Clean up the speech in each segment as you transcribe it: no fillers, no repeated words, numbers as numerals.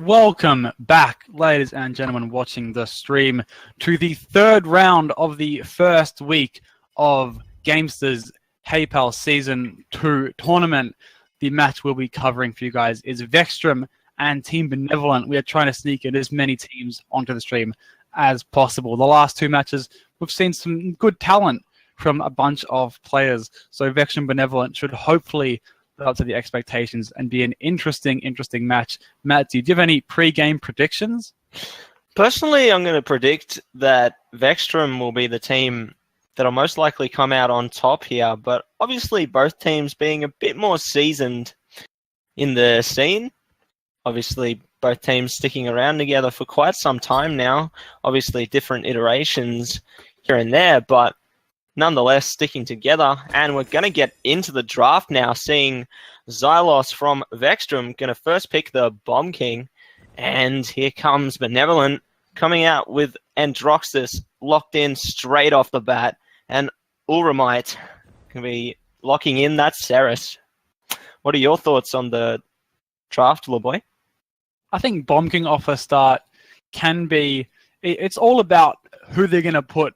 Welcome back, ladies and gentlemen, watching the stream to the third round of the first week of Gamesters Heypal Season 2 tournament. The match we'll be covering for you guys is Vxtrum and Team Benevolent. We are trying to sneak in as many teams onto the stream as possible. The last two matches, we've seen some good talent from a bunch of players. So Vxtrum Benevolent should hopefully live up to the expectations and be an interesting match. Matt, do you have any pre-game predictions? Personally, I'm going to predict that Vxtrum will be the team that'll most likely come out on top here, but obviously both teams being a bit more seasoned in the scene. Obviously, both teams sticking around together for quite some time now. Obviously, different iterations here and there, but nonetheless sticking together. And we're going to get into the draft now, seeing Xylos from Vxtrum going to first pick the Bomb King. And here comes Benevolent coming out with Androxus locked in straight off the bat. And Ulramite can be locking in that Ceres. What are your thoughts on the draft, little boy? I think Bomb King off a start can be... It's all about who they're going to put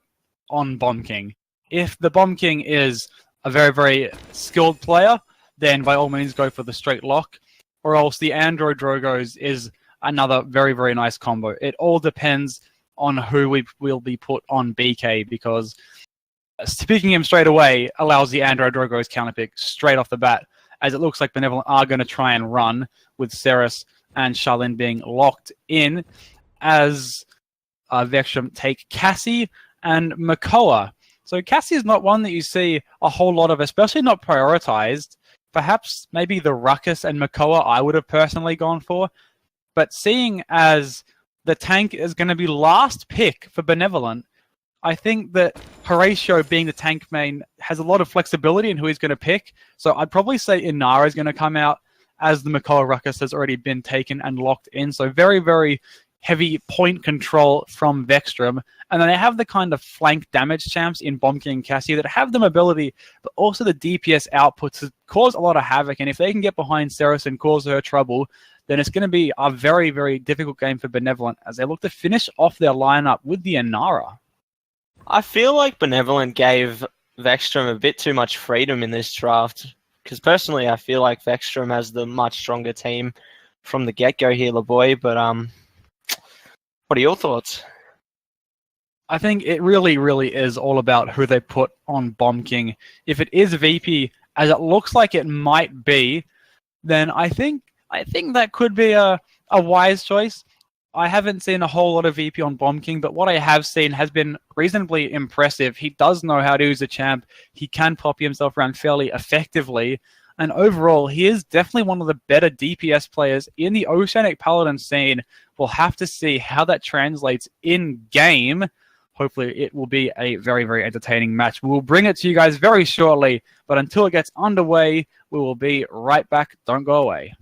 on Bomb King. If the Bomb King is a very skilled player, then by all means go for the straight lock, or else the Android Drogos is another very nice combo. It all depends on who we will be put on BK, because picking him straight away allows the Android Drogos counterpick straight off the bat, as it looks like Benevolent are going to try and run with Ceres and Charlene being locked in, as Vxtrum take Cassie and Makoa. So Cassie is not one that you see a whole lot of, especially not prioritized. Perhaps maybe the Ruckus and Makoa I would have personally gone for. But seeing as the tank is going to be last pick for Benevolent, I think that Horatio, being the tank main, has a lot of flexibility in who he's going to pick. So I'd probably say Inara is going to come out, as the Makoa Ruckus has already been taken and locked in. So very heavy point control from Vxtrum. And then they have the kind of flank damage champs in Bomb King and Cassie that have the mobility, but also the DPS output to cause a lot of havoc. And if they can get behind Ceres and cause her trouble, then it's going to be a very difficult game for Benevolent, as they look to finish off their lineup with the Inara. I feel like Benevolent gave Vxtrum a bit too much freedom in this draft, because personally I feel like Vxtrum has the much stronger team from the get-go here, boy. But what are your thoughts? I think it really is all about who they put on Bomb King. If it is VP, as it looks like it might be, then I think that could be a wise choice. I haven't seen a whole lot of VP on Bomb King, but what I have seen has been reasonably impressive. He does know how to use a champ. He can pop himself around fairly effectively. And overall, he is definitely one of the better DPS players in the Oceanic Paladin scene. We'll have to see how that translates in-game. Hopefully, it will be a very entertaining match. We'll bring it to you guys very shortly, but until it gets underway, we will be right back. Don't go away.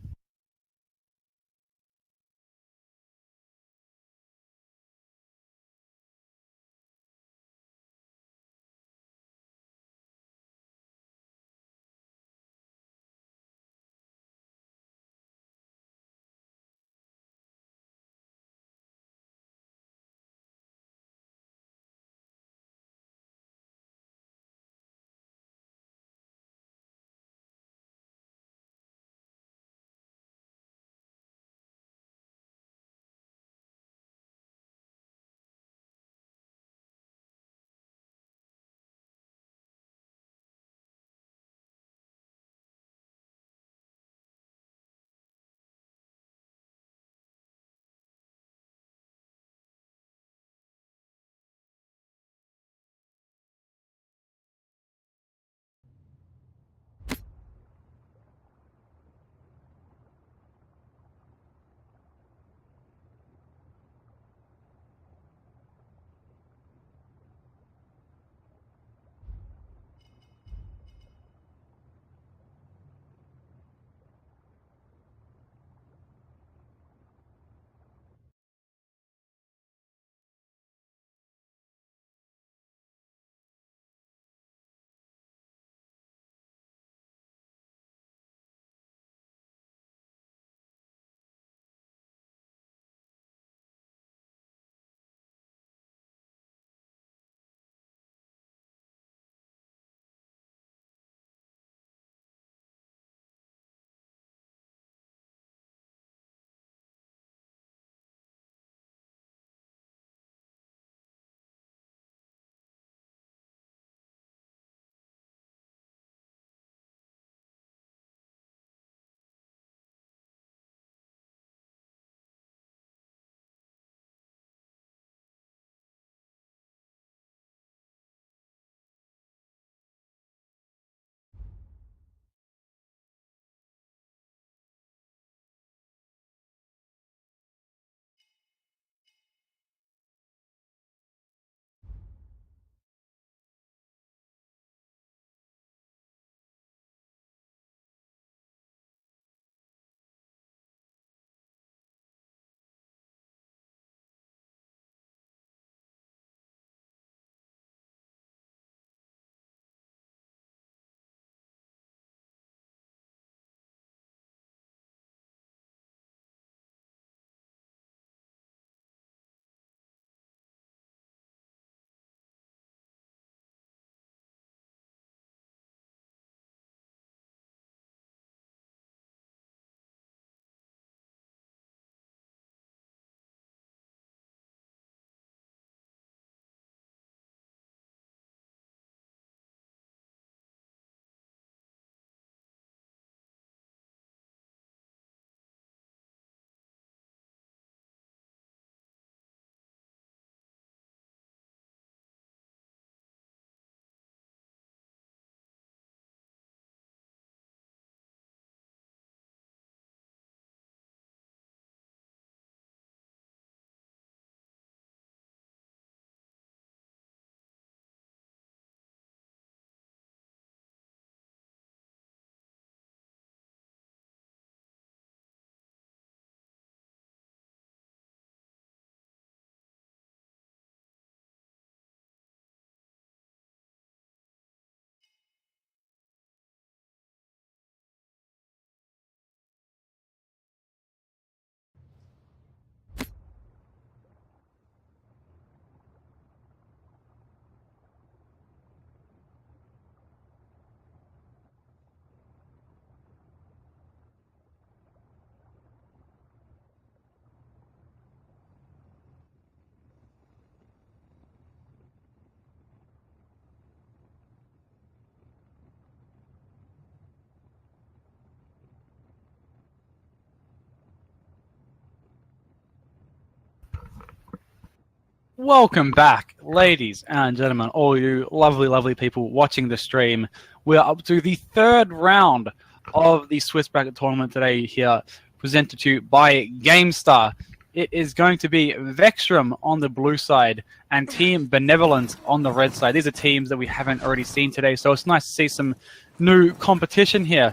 Welcome back, ladies and gentlemen, all you lovely, lovely people watching the stream. We're up to the third round of the Swiss Bracket Tournament today here, presented to you by GameStar. It is going to be Vxtrum on the blue side and Team Benevolent on the red side. These are teams that we haven't already seen today, so it's nice to see some new competition here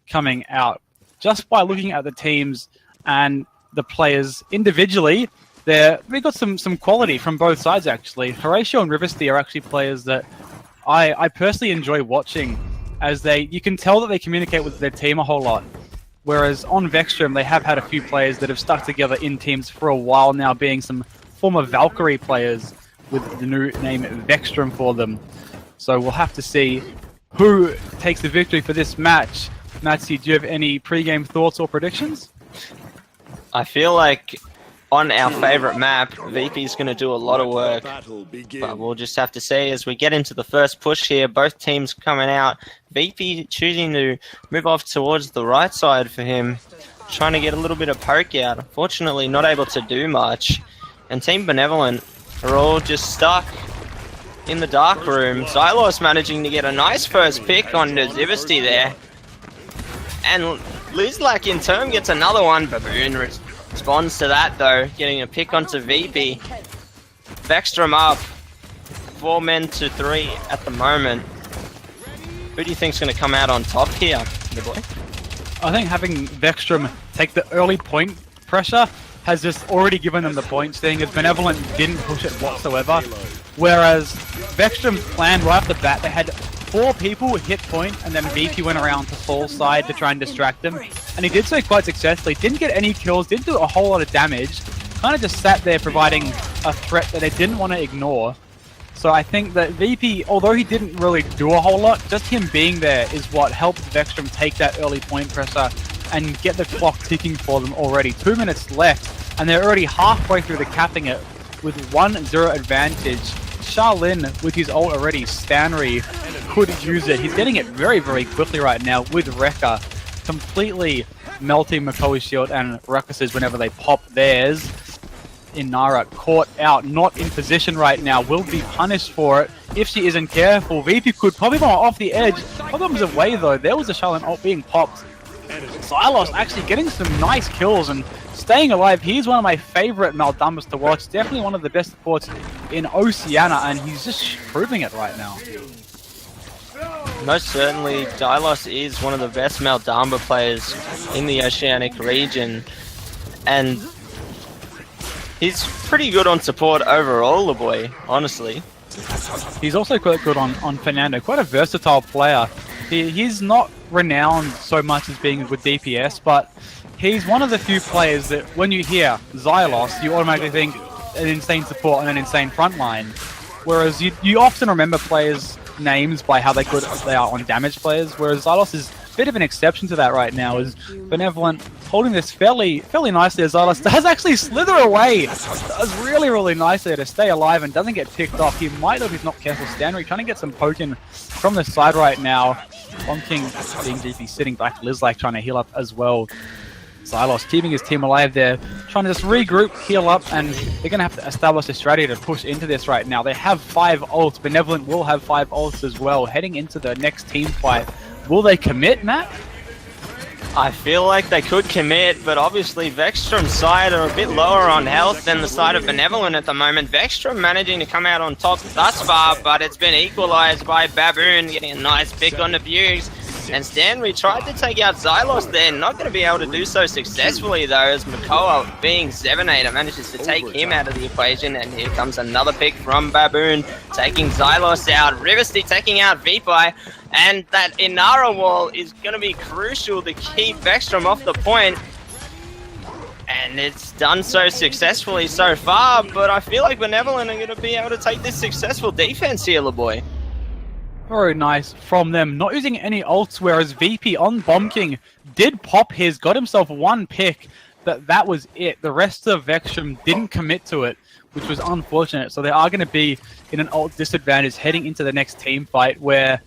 coming out. Just by looking at the teams and the players individually, we got some quality from both sides, actually. Horatio and Riversty are actually players that I personally enjoy watching, as you can tell that they communicate with their team a whole lot. Whereas on Vxtrum, they have had a few players that have stuck together in teams for a while now, being some former Valkyrie players with the new name Vxtrum for them. So we'll have to see who takes the victory for this match. Matsy, do you have any pre-game thoughts or predictions? I feel like on our favorite map, VP's going to do a lot of work, but we'll just have to see as we get into the first push here. Both teams coming out. VP choosing to move off towards the right side for him, trying to get a little bit of poke out. Unfortunately, not able to do much. And Team Benevolent are all just stuck in the dark room. Xylos managing to get a nice first pick on Zivesty there. And Lizlak in turn gets another one. Baboon responds to that though, getting a pick onto VP. Vxtrum up, 4 men to 3 at the moment. Who do you think's going to come out on top here, the boy? I think having Vxtrum take the early point pressure has just already given them the points, seeing as Benevolent didn't push it whatsoever. Whereas Vxtrum's plan right off the bat, they had 4 people hit point, and then VP went around to full side to try and distract them. And he did so quite successfully. Didn't get any kills, didn't do a whole lot of damage. Kind of just sat there providing a threat that they didn't want to ignore. So I think that VP, although he didn't really do a whole lot, just him being there is what helped Vxtrum take that early point pressure and get the clock ticking for them already. 2 minutes left, and they're already halfway through the capping it with 1-0 advantage. Charlin, with his ult already, Stanry could use it. He's getting it very, very quickly right now with Rekka, completely melting McCoy's shield and Ruckus's whenever they pop theirs. Inara caught out, not in position right now, will be punished for it if she isn't careful. VP could probably go off the edge. Problems away though, there was a Charlin ult being popped. Xylos actually getting some nice kills and staying alive. He's one of my favorite Maldumbas to watch. Definitely one of the best supports in Oceania, and he's just proving it right now. Most certainly, Dylos is one of the best Maldamba players in the Oceanic region, and he's pretty good on support overall, the boy, honestly. He's also quite good on Fernando, quite a versatile player. He's not renowned so much as being with DPS, but he's one of the few players that when you hear Xylos, you automatically think an insane support and an insane frontline. Whereas you often remember players' names by how good they are on damage players, whereas Xylos is a bit of an exception to that right now, as Benevolent holding this fairly nicely as Xylos does actually slither away. Does really, really nicely to stay alive and doesn't get picked off. He might, if he's not careful, Stanry trying to get some poking from the side right now. Bomb King being DP sitting back, Lizlak trying to heal up as well. Xylos keeping his team alive there, trying to just regroup, heal up, and they're going to have to establish a strategy to push into this right now. They have 5 ults. Benevolent will have 5 ults as well, heading into the next team fight. Will they commit, Matt? I feel like they could commit, but obviously Vxtrum's side are a bit lower on health than the side of Benevolent at the moment. Vxtrum managing to come out on top thus far, but it's been equalized by Baboon, getting a nice pick on the Bugs. And Stanley tried to take out Xylos there, not going to be able to do so successfully though, as Makoa, being 7-8, manages to take him out of the equation. And here comes another pick from Baboon, taking Xylos out. Riversty taking out Vpi, and that Inara wall is going to be crucial to keep Vxtrum off the point. And it's done so successfully so far, but I feel like Benevolent are going to be able to take this successful defense here, LeBoy. Very nice from them, not using any ults, whereas VP on Bomb King did pop his, got himself 1 pick, but that was it. The rest of Vxtrum didn't commit to it, which was unfortunate. So they are going to be in an ult disadvantage heading into the next team fight, where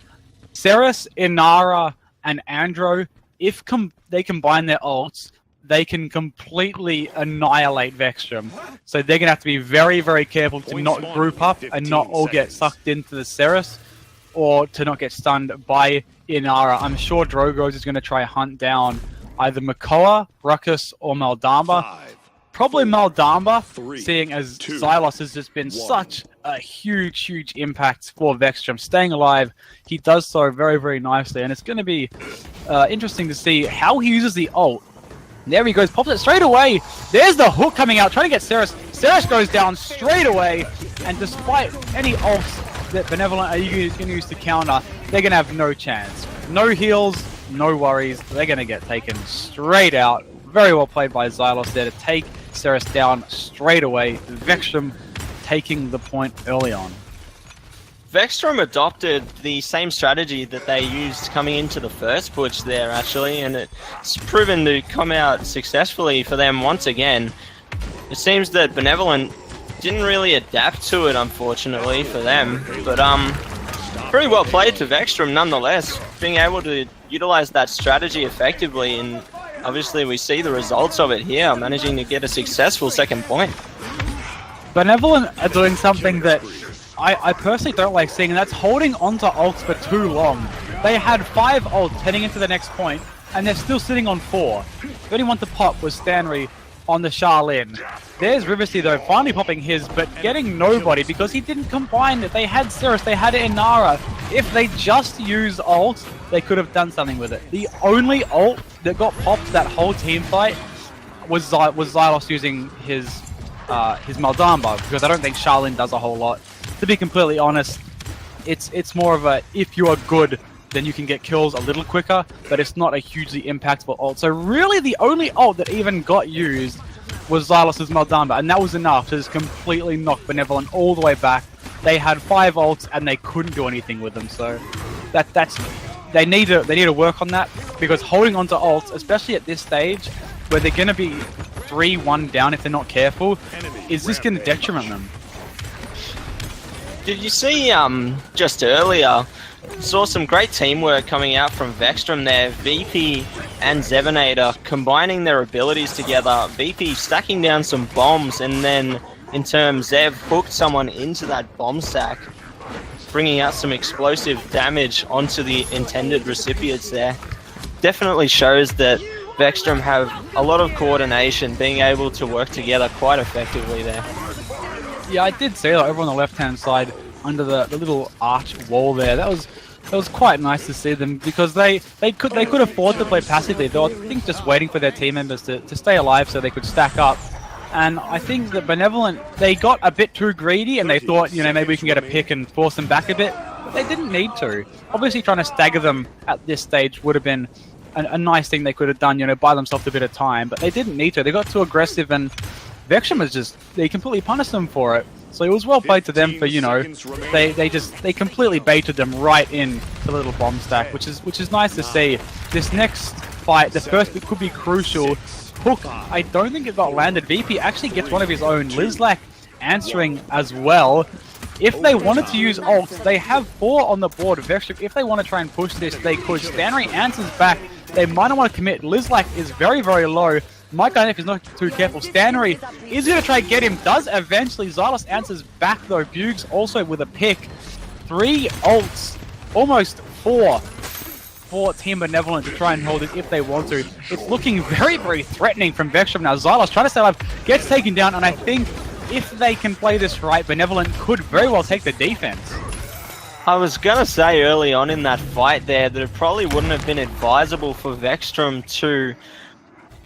Ceres, Inara, and Andro, if they combine their ults, they can completely annihilate Vxtrum. So they're going to have to be very, very careful to not group up and not all get sucked into the Ceres, or to not get stunned by Inara. I'm sure Drogoz is going to try hunt down either Makoa, Ruckus, or Maldamba. Probably Maldamba, seeing as Xylos has just been such a huge, huge impact for Vxtrum. Staying alive, he does so very, very nicely, and it's going to be interesting to see how he uses the ult. There he goes, pops it straight away. There's the hook coming out, trying to get Ceres. Ceres goes down straight away, and despite any ults that Benevolent are going to use to counter, they're going to have no chance. No heals, no worries. They're going to get taken straight out. Very well played by Xylos there to take Ceres down straight away. Vxtrum taking the point early on. Vxtrum adopted the same strategy that they used coming into the first push there, actually, and it's proven to come out successfully for them once again. It seems that Benevolent didn't really adapt to it, unfortunately, for them, but pretty well played to Vxtrum nonetheless, being able to utilize that strategy effectively, and obviously we see the results of it here, managing to get a successful second point. Benevolent are doing something that I personally don't like seeing, and that's holding onto ults for too long. They had 5 ults heading into the next point, and they're still sitting on 4. The only one to pop was Stanry on the Charlene. There's Riversy though, finally popping his, but getting nobody because he didn't combine it. They had Ceres, they had Inara. If they just used ult, they could have done something with it. The only ult that got popped that whole team fight was Xylos using his Maldamba, because I don't think Charlene does a whole lot. To be completely honest, it's more of a, if you are good, then you can get kills a little quicker, but it's not a hugely impactful ult. So really the only ult that even got used was Xylos' Maldamba, and that was enough to just completely knock Benevolent all the way back. They had 5 ults and they couldn't do anything with them, so they need to work on that, because holding onto ults, especially at this stage, where they're going to be 3-1 down if they're not careful, is just going to detriment them. Did you see, just earlier, saw some great teamwork coming out from Vxtrum there. VP and Zevenator combining their abilities together. VP stacking down some bombs, and then in turn Zev hooked someone into that bomb stack, bringing out some explosive damage onto the intended recipients there. Definitely shows that Vxtrum have a lot of coordination, being able to work together quite effectively there. Yeah, I did see that over on the left-hand side under the little arch wall there. That was quite nice to see them, because they could afford to play passively. They were, I think, just waiting for their team members to stay alive so they could stack up. And I think that Benevolent, they got a bit too greedy and they thought, maybe we can get a pick and force them back a bit. But they didn't need to. Obviously, trying to stagger them at this stage would have been a nice thing they could have done, buy themselves a bit of time. But they didn't need to. They got too aggressive, and Vxtrum was they completely punished them for it. So it was well played to them for, they completely baited them right in the little bomb stack, which is nice to see. This next fight, the first bit could be crucial. Hook, I don't think it got landed. VP actually gets one of his own. Lizlak answering as well. If they wanted to use ults, they have 4 on the board. Vxtrum, if they want to try and push this, they could. Stanry answers back. They might not want to commit. Lizlak is very, very low. Mike if he's not too careful. Stanry is going to try and get him. Does eventually. Xylos answers back though. Bugs also with a pick. 3 ults. Almost 4 for Team Benevolent to try and hold it if they want to. It's looking very, very threatening from Vxtrum now. Xylos trying to stay alive. Gets taken down, and I think if they can play this right, Benevolent could very well take the defense. I was going to say early on in that fight there that it probably wouldn't have been advisable for Vxtrum to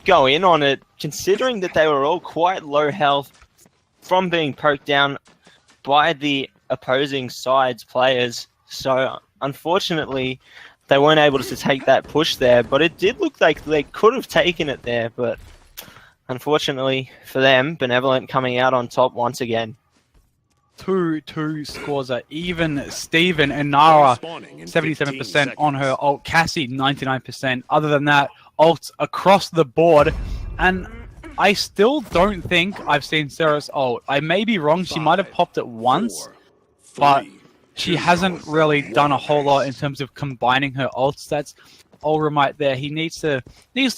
go in on it, considering that they were all quite low health from being poked down by the opposing side's players. So unfortunately, they weren't able to take that push there, but it did look like they could have taken it there, but unfortunately for them, Benevolent coming out on top once again. 2 scores are even. Steven and Nara 77% on her ult. Cassie 99%. Other than that, ults across the board. And I still don't think I've seen Ceres ult. I may be wrong. She might have popped it once, but she hasn't really done a whole lot in terms of combining her ult stats. Ulramite there. He needs to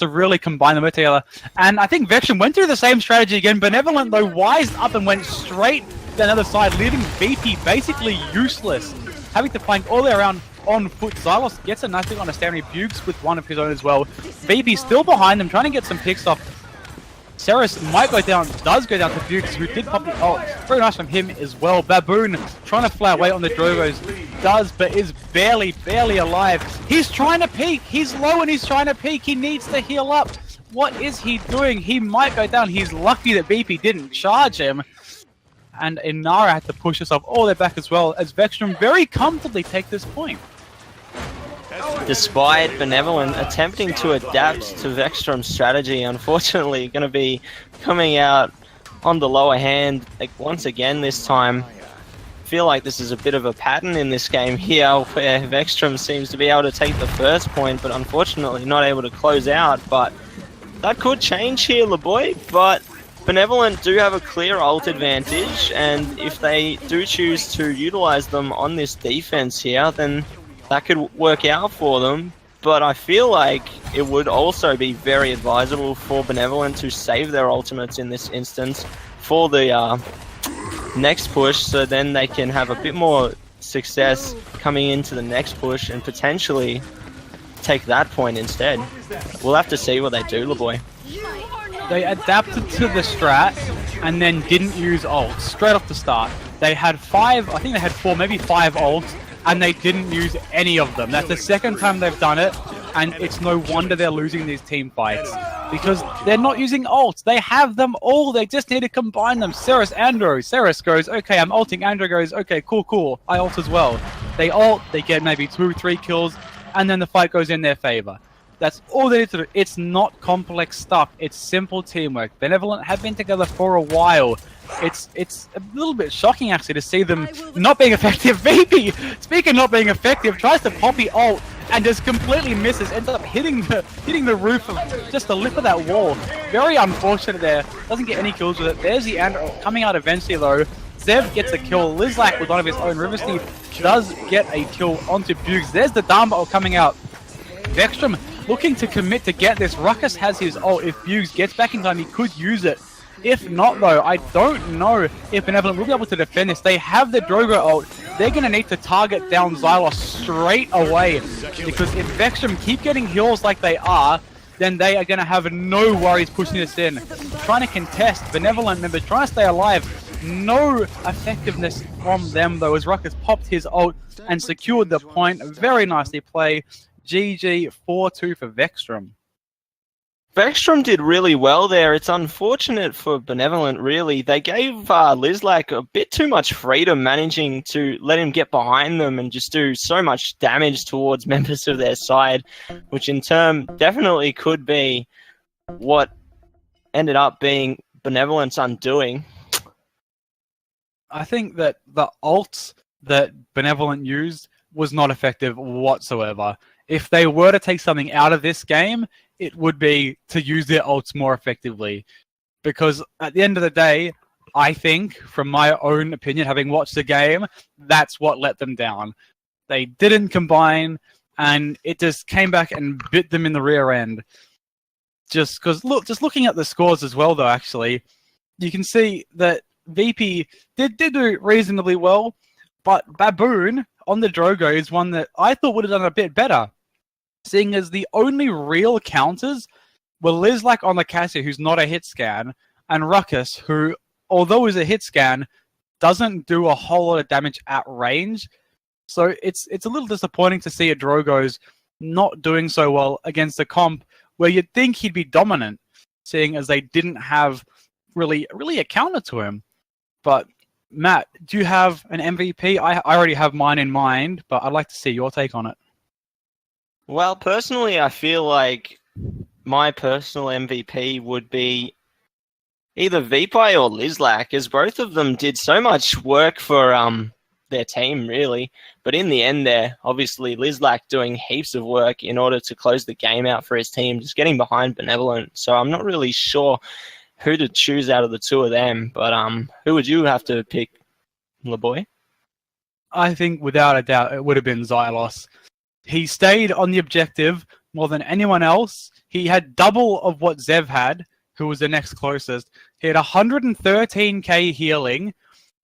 really combine them together. And I think Vxtrum went through the same strategy again. Benevolent, though, wised up and went straight down the other side, leaving VP basically useless, having to flank all the way around on foot. Xylos gets a nice thing on a Stanley, Bukes with one of his own as well. VP still behind them, trying to get some picks off. Ceres might go down, does go down to Bukes, who did pop the ult. Very nice from him as well. Baboon trying to fly away on the Drogos, does, but is barely alive. He's trying to peek, he's low and he's trying to peek, he needs to heal up. What is he doing? He might go down. He's lucky that BP didn't charge him. And Inara had to push herself all the way back as well, as Vxtrum very comfortably take this point. Despite Benevolent attempting to adapt to Vxtrum's strategy, unfortunately going to be coming out on the lower hand once again this time. I feel like this is a bit of a pattern in this game here, where Vxtrum seems to be able to take the first point, but unfortunately not able to close out. But that could change here, LeBoy, but Benevolent do have a clear ult advantage, and if they do choose to utilize them on this defense here, then that could work out for them. But I feel like it would also be very advisable for Benevolent to save their ultimates in this instance for the next push, so then they can have a bit more success coming into the next push and potentially take that point instead. We'll have to see what they do, LeBoy. They adapted to the strat and then didn't use ults straight off the start. They had four, maybe five ults, and they didn't use any of them. That's the second time they've done it, and it's no wonder they're losing these team fights, because they're not using ults. They have them all, they just need to combine them. Ceres, Andro. Ceres goes, okay, I'm ulting. Andro goes, okay, cool, I ult as well. They ult, they get maybe 2-3 kills, and then the fight goes in their favor. That's all they need to do. It's not complex stuff. It's simple teamwork. Benevolent have been together for a while. It's a little bit shocking actually to see them not being effective. VP, speaking of not being effective, tries to poppy ult and just completely misses. Ends up hitting the roof of just the lip of that wall. Very unfortunate there. Doesn't get any kills with it. There's the Andro coming out eventually though. Zev gets a kill. Lizlak with one of his own. River Steve does get a kill onto Bukes. There's the down battle coming out. Vxtrum looking to commit to get this. Ruckus has his ult. If Bukes gets back in time, he could use it. If not, though, I don't know if Benevolent will be able to defend this. They have the Drogo ult. They're going to need to target down Xylos straight away, because if Vxtrum keep getting heals like they are, then they are going to have no worries pushing this in. Trying to contest. Benevolent member trying to stay alive. No effectiveness from them, though, as Ruckus popped his ult and secured the point. Very nicely played. GG 4-2 for Vxtrum. Vxtrum did really well there. It's unfortunate for Benevolent, really. They gave Lizlak a bit too much freedom, managing to let him get behind them and just do so much damage towards members of their side, which in turn definitely could be what ended up being Benevolent's undoing. I think that the ult that Benevolent used was not effective whatsoever. If they were to take something out of this game, it would be to use their ults more effectively. Because at the end of the day, I think, from my own opinion, having watched the game, that's what let them down. They didn't combine, and it just came back and bit them in the rear end. Just looking at the scores as well, though, actually, you can see that VP did do reasonably well, but Baboon on the Drogo is one that I thought would have done a bit better, seeing as the only real counters were Lizlak on the Cassia, who's not a hit scan, and Ruckus, who, although is a hit scan, doesn't do a whole lot of damage at range. So it's a little disappointing to see a Drogo's not doing so well against a comp where you'd think he'd be dominant, seeing as they didn't have really a counter to him. But Matt, do you have an MVP? I already have mine in mind, but I'd like to see your take on it. Well, personally, I feel like my personal MVP would be either Vpi or Lizlak, as both of them did so much work for their team, really. But in the end there, obviously, Lizlak doing heaps of work in order to close the game out for his team, just getting behind Benevolent. So I'm not really sure who to choose out of the two of them, but who would you have to pick, LeBoy? I think, without a doubt, it would have been Xylos. He stayed on the objective, more than anyone else. He had double of what Zev had, who was the next closest. He had 113k healing.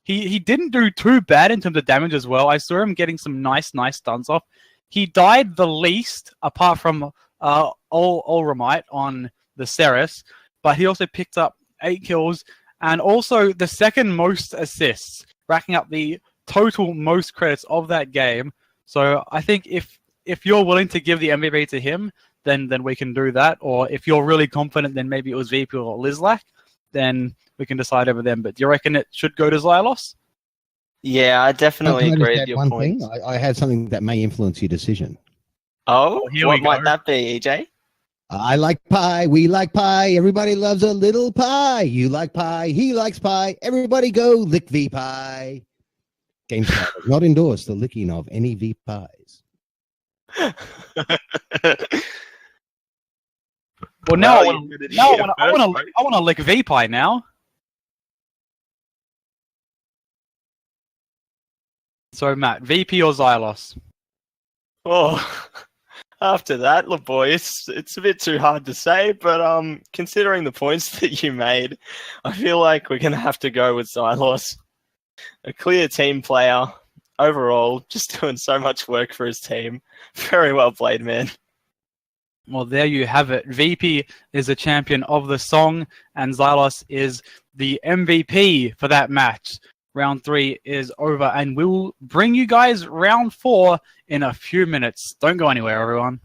He didn't do too bad in terms of damage as well. I saw him getting some nice stunts off. He died the least, apart from Olramite on the Ceres, but he also picked up 8 kills and also the second most assists, racking up the total most credits of that game. So I think if you're willing to give the MVP to him, then we can do that. Or if you're really confident, then maybe it was VP or Lizlak, then we can decide over them. But do you reckon it should go to Xylos? Yeah, I definitely agree with your one points. thing? I had something that may influence your decision. Oh, what might that be, EJ? I like pie. We like pie. Everybody loves a little pie. You like pie. He likes pie. Everybody go lick V pie. GameStop does not endorse the licking of any V pies. Well, now I want to lick V pie now. So Matt, VP or Xylos? Oh, after that, look, boy, it's a bit too hard to say, but considering the points that you made, I feel like we're gonna have to go with Xylos. A clear team player overall, just doing so much work for his team. Very well played, man. Well, there you have it. VP is the champion of the song, and Xylos is the MVP for that match. Round 3 is over, and we'll bring you guys round 4 in a few minutes. Don't go anywhere, everyone.